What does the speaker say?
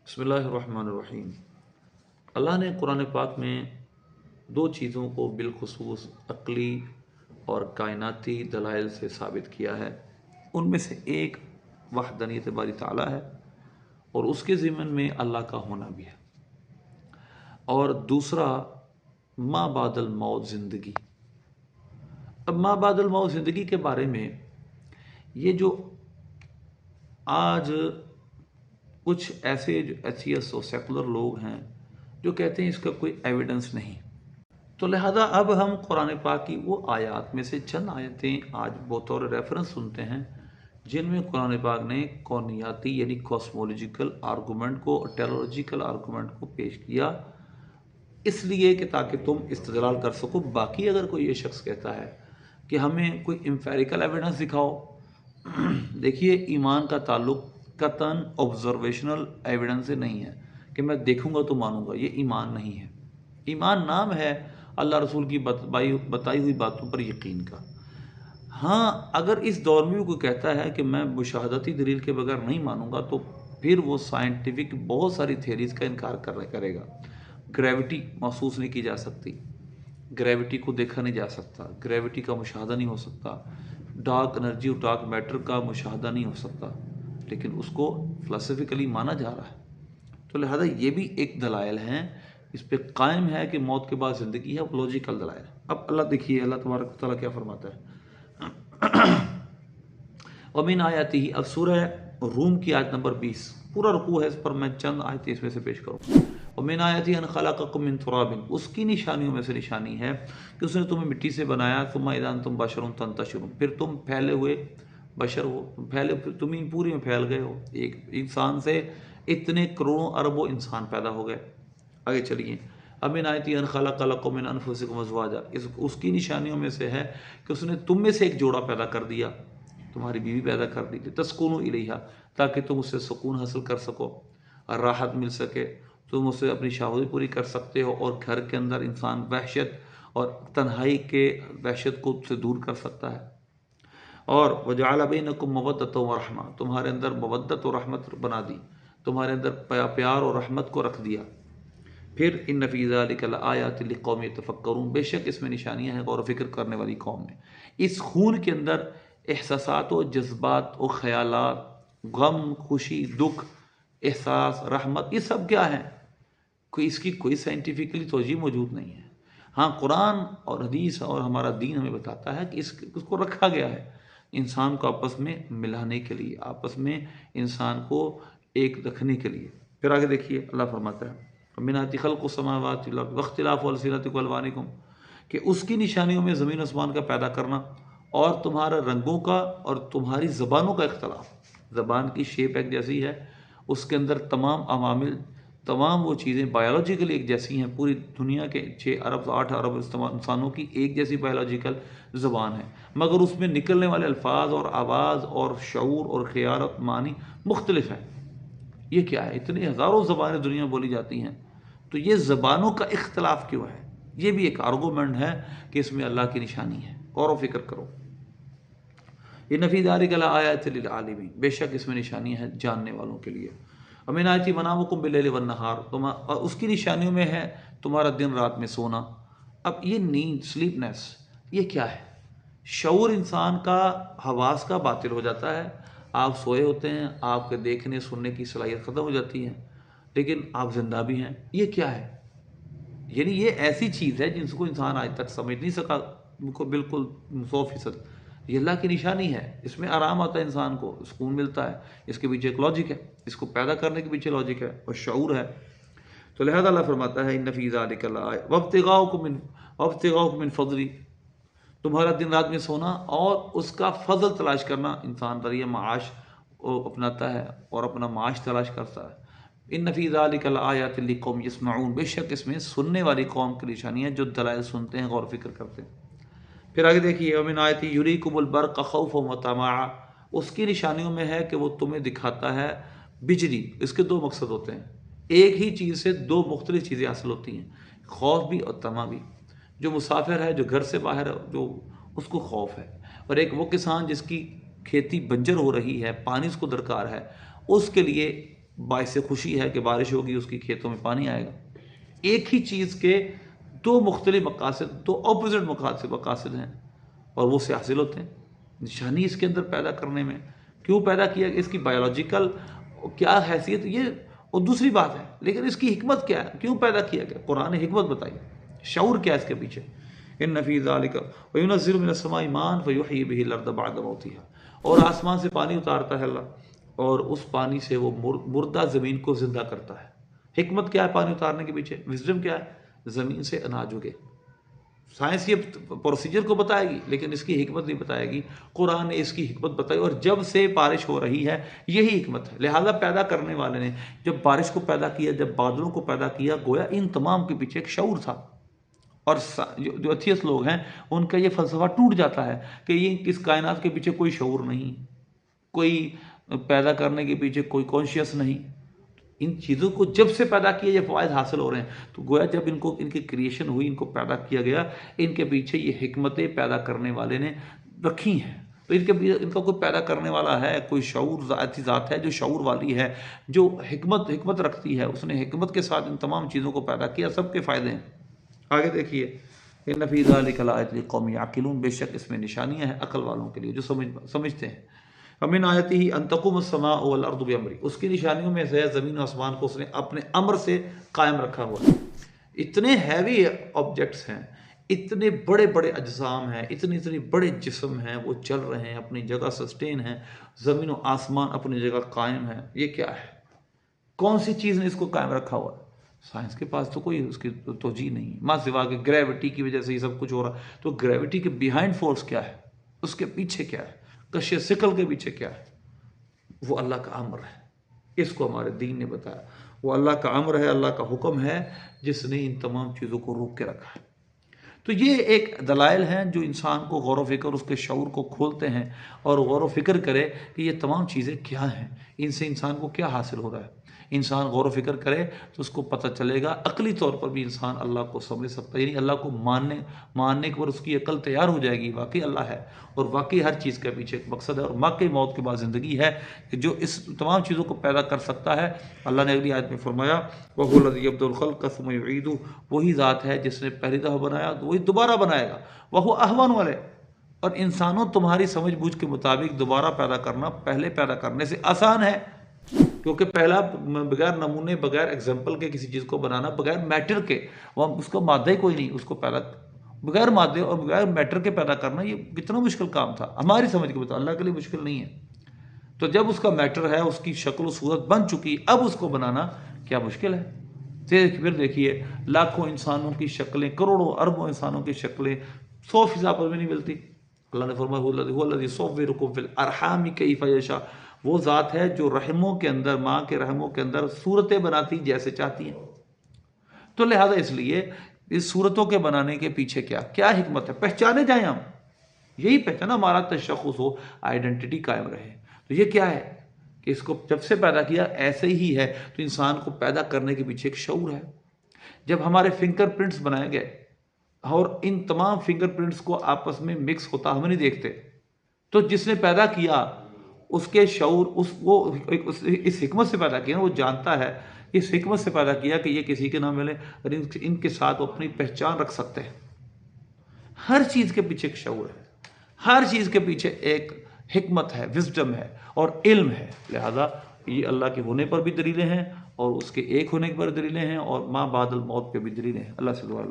بسم اللہ الرحمن الرحیم۔ اللہ نے قرآن پاک میں دو چیزوں کو بالخصوص عقلی اور کائناتی دلائل سے ثابت کیا ہے۔ ان میں سے ایک وحدانیت باری تعالیٰ ہے اور اس کے ضمن میں اللہ کا ہونا بھی ہے، اور دوسرا ما بعد الموت زندگی۔ اب ما بعد الموت زندگی کے بارے میں یہ جو آج کچھ ایسے جو ایتھیسٹ اور سیکولر لوگ ہیں جو کہتے ہیں اس کا کوئی ایویڈنس نہیں، تو لہذا اب ہم قرآن پاک کی وہ آیات میں سے چند آیتیں آج بطور ریفرنس سنتے ہیں جن میں قرآن پاک نے کونیاتی یعنی کاسمولوجیکل آرگومنٹ کو اور ٹیلوجیکل آرگومنٹ کو پیش کیا، اس لیے کہ تاکہ تم استدلال کر سکو۔ باقی اگر کوئی یہ شخص کہتا ہے کہ ہمیں کوئی امپیریکل ایویڈنس دکھاؤ، دیکھیے ایمان کا تعلق قطعاً آبزرویشنل ایویڈنس سے نہیں ہے کہ میں دیکھوں گا تو مانوں گا، یہ ایمان نہیں ہے۔ ایمان نام ہے اللہ رسول کی بتائی ہوئی باتوں پر یقین کا۔ ہاں، اگر اس دور میں بھی کوئی کہتا ہے کہ میں مشاہداتی دلیل کے بغیر نہیں مانوں گا تو پھر وہ سائنٹیفک بہت ساری تھیریز کا انکار کرے گا۔ گریوٹی محسوس نہیں کی جا سکتی، گریوٹی کو دیکھا نہیں جا سکتا، گریوٹی کا مشاہدہ نہیں ہو سکتا، ڈارک انرجی اور ڈارک میٹر کا مشاہدہ نہیں ہو سکتا، لیکن اس کو فلسفیکلی مانا جا رہا ہے۔ تو لہذا یہ بھی ایک دلائل ہیں، اس پہ قائم ہے کہ موت کے بعد زندگی ہے، لوجیکل دلائل ہے۔ اب اللہ دیکھیے اللہ تبارک و تعالیٰ کیا فرماتا ہے۔ ومن آیاتہ، اب سورہ روم کی آیت نمبر 20، پورا رکوع ہے، اس پر میں چند آیتیں اس میں سے پیش کروں۔ ومن آیاتہ ان خلقکم من تراب، اس کی نشانیوں میں سے نشانی ہے کہ اس نے تمہیں مٹی سے بنایا، ثم اذا انتم بشر تنتشرون، پھر تم پھیلے ہوئے بشر ہو، تم ہی پوری میں پھیل گئے ہو۔ ایک انسان سے اتنے کروڑوں اربوں انسان پیدا ہو گئے۔ آگے چلیے، امن آیتی ان خلق لکم من انفسکم ازواجا، اس کی نشانیوں میں سے ہے کہ اس نے تم میں سے ایک جوڑا پیدا کر دیا، تمہاری بیوی پیدا کر دی، تسکونوا الیہا، تاکہ تم اس سے سکون حاصل کر سکو اور راحت مل سکے، تم اسے اپنی شہوت پوری کر سکتے ہو، اور گھر کے اندر انسان وحشت اور تنہائی کے وحشت کو سے دور کر سکتا ہے۔ اور وجعل بینکم مودۃ و رحمہ، تمہارے اندر مودت و رحمت بنا دی، تمہارے اندر پیار اور رحمت کو رکھ دیا۔ پھر ان فی ذلک لآیات لقوم یتفکرون، بے شک اس میں نشانیاں ہیں غور و فکر کرنے والی قوم میں۔ اس خون کے اندر احساسات و جذبات و خیالات، غم، خوشی، دکھ، احساس، رحمت، یہ سب کیا ہیں؟ اس کی کوئی سائنٹیفکلی توجیہ موجود نہیں ہے۔ ہاں، قرآن اور حدیث اور ہمارا دین ہمیں بتاتا ہے کہ اس کو رکھا گیا ہے انسان کو آپس میں ملانے کے لیے، آپس میں انسان کو ایک رکھنے کے لیے۔ پھر آگے دیکھیے اللہ فرماتا ہے من آیاتہ خلق السماوات والارض واختلاف السنتکم والوانکم، کہ اس کی نشانیوں میں زمین آسمان کا پیدا کرنا اور تمہارا رنگوں کا اور تمہاری زبانوں کا اختلاف۔ زبان کی شیپ ایک جیسی ہے، اس کے اندر تمام عوامل، تمام وہ چیزیں بایولوجیکلی ایک جیسی ہیں۔ پوری دنیا کے 6 ارب 8 ارب انسانوں کی ایک جیسی بایولوجیکل زبان ہے، مگر اس میں نکلنے والے الفاظ اور آواز اور شعور اور خیال اور معنی مختلف ہیں۔ یہ کیا ہے؟ اتنی ہزاروں زبانیں دنیا میں بولی جاتی ہیں، تو یہ زبانوں کا اختلاف کیوں ہے؟ یہ بھی ایک آرگومنٹ ہے کہ اس میں اللہ کی نشانی ہے۔ غور و فکر کرو۔ ان فی ذلک لآیات للعالمین، بے شک اس میں نشانی ہے جاننے والوں کے لیے۔ ومن آیاتہ منامکم باللیل والنہار، اور اس کی نشانیوں میں ہے تمہارا دن رات میں سونا۔ اب یہ نیند، سلیپنیس، یہ کیا ہے؟ شعور انسان کا، حواس کا باطل ہو جاتا ہے۔ آپ سوئے ہوتے ہیں، آپ کے دیکھنے سننے کی صلاحیت ختم ہو جاتی ہے، لیکن آپ زندہ بھی ہیں۔ یہ کیا ہے؟ یعنی یہ ایسی چیز ہے جن کو انسان آج تک سمجھ نہیں سکا کو بالکل 100%۔ یہ اللہ کی نشانی ہے، اس میں آرام آتا ہے، انسان کو سکون ملتا ہے، اس کے پیچھے ایک لاجک ہے، اس کو پیدا کرنے کے پیچھے لاجک ہے اور شعور ہے۔ تو لہذا اللہ فرماتا ہے ان فی ذلک لآیۃ وابتغاؤکم من فضلی، تمہارا دن رات میں سونا اور اس کا فضل تلاش کرنا، انسان ذریعہ معاش اپناتا ہے اور اپنا معاش تلاش کرتا ہے۔ ان فی ذلک لآیات لقوم یسمعون، بے شک اس میں سننے والی قوم کی نشانی ہے جو دلائل سنتے ہیں، غور و فکر کرتے ہیں۔ پھر آگے دیکھیے ومن آیاتہ یریکم البرق خوفا وطمعا، اس کی نشانیوں میں ہے کہ وہ تمہیں دکھاتا ہے بجلی۔ اس کے دو مقصد ہوتے ہیں، ایک ہی چیز سے دو مختلف چیزیں حاصل ہوتی ہیں، خوف بھی اور طمع بھی۔ جو مسافر ہے، جو گھر سے باہر ہے، جو اس کو خوف ہے، اور ایک وہ کسان جس کی کھیتی بنجر ہو رہی ہے، پانی اس کو درکار ہے، اس کے لیے باعث خوشی ہے کہ بارش ہوگی، اس کی کھیتوں میں پانی آئے گا۔ ایک ہی چیز کے دو مختلف مقاصد، دو اپوزٹ مقاصد ہیں، اور وہ سے حاصل ہوتے ہیں۔ نشانی اس کے اندر پیدا کرنے میں کیوں پیدا کیا، اس کی بایولوجیکل کیا حیثیت، یہ اور دوسری بات ہے، لیکن اس کی حکمت کیا ہے، کیوں پیدا کیا گیا، قرآن نے حکمت بتائی، شعور کیا ہے اس کے پیچھے۔ ان فی ذلک وینزل من السماء ماء فیحیی بہ الارض بعد موتها، اور آسمان سے پانی اتارتا ہے اللہ، اور اس پانی سے وہ مردہ زمین کو زندہ کرتا ہے۔ حکمت کیا ہے پانی اتارنے کے پیچھے، وزڈم کیا ہے، زمین سے اناج اگے۔ سائنس یہ پروسیجر کو بتائے گی لیکن اس کی حکمت نہیں بتائے گی، قرآن نے اس کی حکمت بتائی، اور جب سے بارش ہو رہی ہے یہی حکمت ہے۔ لہذا پیدا کرنے والے نے جب بارش کو پیدا کیا، جب بادلوں کو پیدا کیا، گویا ان تمام کے پیچھے ایک شعور تھا۔ اور جو ایتھیسٹ لوگ ہیں ان کا یہ فلسفہ ٹوٹ جاتا ہے کہ یہ اس کائنات کے پیچھے کوئی شعور نہیں، کوئی پیدا کرنے کے پیچھے کوئی کانشیس نہیں۔ ان چیزوں کو جب سے پیدا کیا یہ فوائد حاصل ہو رہے ہیں، تو گویا جب ان کی کریشن ہوئی، ان کو پیدا کیا گیا، ان کے پیچھے یہ حکمتیں پیدا کرنے والے نے رکھی ہیں۔ تو ان کا کوئی پیدا کرنے والا ہے، کوئی شعور ذاتی ذات ہے جو شعور والی ہے، جو حکمت رکھتی ہے، اس نے حکمت کے ساتھ ان تمام چیزوں کو پیدا کیا، سب کے فائدے ہیں۔ آگے دیکھیے، ان فی ذلک لآیۃ لقوم یعقلون، بے شک اس میں نشانیاں ہیں عقل والوں کے لیے جو سمجھتے ہیں۔ ومن آیتہ ان تقوم السماء والارض بامرہ، اس کی نشانیوں میں سے ہے زمین و آسمان کو اس نے اپنے امر سے قائم رکھا ہوا ہے۔ اتنے ہیوی آبجیکٹس ہیں، اتنے بڑے بڑے اجسام ہیں، اتنے بڑے جسم ہیں، وہ چل رہے ہیں، اپنی جگہ سسٹین ہیں، زمین و آسمان اپنی جگہ قائم ہے۔ یہ کیا ہے؟ کون سی چیز نے اس کو قائم رکھا ہوا ہے؟ سائنس کے پاس تو کوئی اس کی توجیہ نہیں، ماں سوا کہ گریوٹی کی وجہ سے یہ سب کچھ ہو رہا ہے۔ تو گریوٹی کے بیہائنڈ فورس کیا ہے، اس کے پیچھے کیا ہے، کش ثقل کے پیچھے کیا ہے؟ وہ اللہ کا امر ہے، اس کو ہمارے دین نے بتایا۔ وہ اللہ کا امر ہے، اللہ کا حکم ہے، جس نے ان تمام چیزوں کو روک کے رکھا ہے۔ تو یہ ایک دلائل ہیں جو انسان کو غور و فکر، اس کے شعور کو کھولتے ہیں، اور غور و فکر کرے کہ یہ تمام چیزیں کیا ہیں، ان سے انسان کو کیا حاصل ہو رہا ہے۔ انسان غور و فکر کرے تو اس کو پتہ چلے گا، عقلی طور پر بھی انسان اللہ کو سمجھ سکتا ہے، یعنی اللہ کو ماننے کے بعد اس کی عقل تیار ہو جائے گی، واقعی اللہ ہے، اور واقعی ہر چیز کے پیچھے ایک مقصد ہے، اور واقعی موت کے بعد زندگی ہے کہ جو اس تمام چیزوں کو پیدا کر سکتا ہے۔ اللہ نے اگلی آیت میں فرمایا وَهُوَ الَّذِي يَبْدَأُ الْخَلْقَ ثُمَّ يُعِيدُهُ، وہی ذات ہے جس نے پہلی دفعہ بنایا تو وہی دوبارہ بنائے گا، وَهُوَ أَهْوَنُ عَلَيْهِ، اور انسانوں تمہاری سمجھ بوجھ کے مطابق دوبارہ پیدا کرنا پہلے پیدا کرنے سے آسان ہے، کیونکہ پہلا بغیر نمونے، بغیر ایگزامپل کے کسی چیز کو بنانا، بغیر میٹر کے، وہ اس کا مادہ ہی کوئی نہیں، اس کو پیدا بغیر مادے اور بغیر میٹر کے پیدا کرنا یہ کتنا مشکل کام تھا ہماری سمجھ کے مطابق، اللہ کے لیے مشکل نہیں ہے۔ تو جب اس کا میٹر ہے، اس کی شکل و صورت بن چکی، اب اس کو بنانا کیا مشکل ہے؟ پھر دیکھیے لاکھوں انسانوں کی شکلیں، کروڑوں اربوں انسانوں کی شکلیں 100% آپس میں نہیں ملتی۔ اللہ نے فرمایا هو الذی یصورکم فی الارحام کیف یشاء، وہ ذات ہے جو رحموں کے اندر، ماں کے رحموں کے اندر صورتیں بناتی جیسے چاہتی ہیں۔ تو لہذا اس لیے اس صورتوں کے بنانے کے پیچھے کیا حکمت ہے، پہچانے جائیں ہم، یہی پہچانا ہمارا تشخص ہو، آئیڈینٹی قائم رہے۔ تو یہ کیا ہے کہ اس کو جب سے پیدا کیا ایسے ہی ہے، تو انسان کو پیدا کرنے کے پیچھے ایک شعور ہے۔ جب ہمارے فنگر پرنٹس بنائے گئے اور ان تمام فنگر پرنٹس کو آپس میں مکس ہوتا ہم نہیں دیکھتے، تو جس نے پیدا کیا اس کے شعور اس حکمت سے پیدا کیا، وہ جانتا ہے اس حکمت سے پیدا کیا کہ یہ کسی کے نہ ملے، اور ان کے ساتھ وہ اپنی پہچان رکھ سکتے ہیں۔ ہر چیز کے پیچھے ایک شعور ہے، ہر چیز کے پیچھے ایک حکمت ہے، وزڈم ہے اور علم ہے۔ لہذا یہ اللہ کے ہونے پر بھی دلیلیں ہیں، اور اس کے ایک ہونے پر دلیلیں ہیں، اور ما بعد الموت پہ بھی دلیلیں ہیں۔ اللہ سے دعا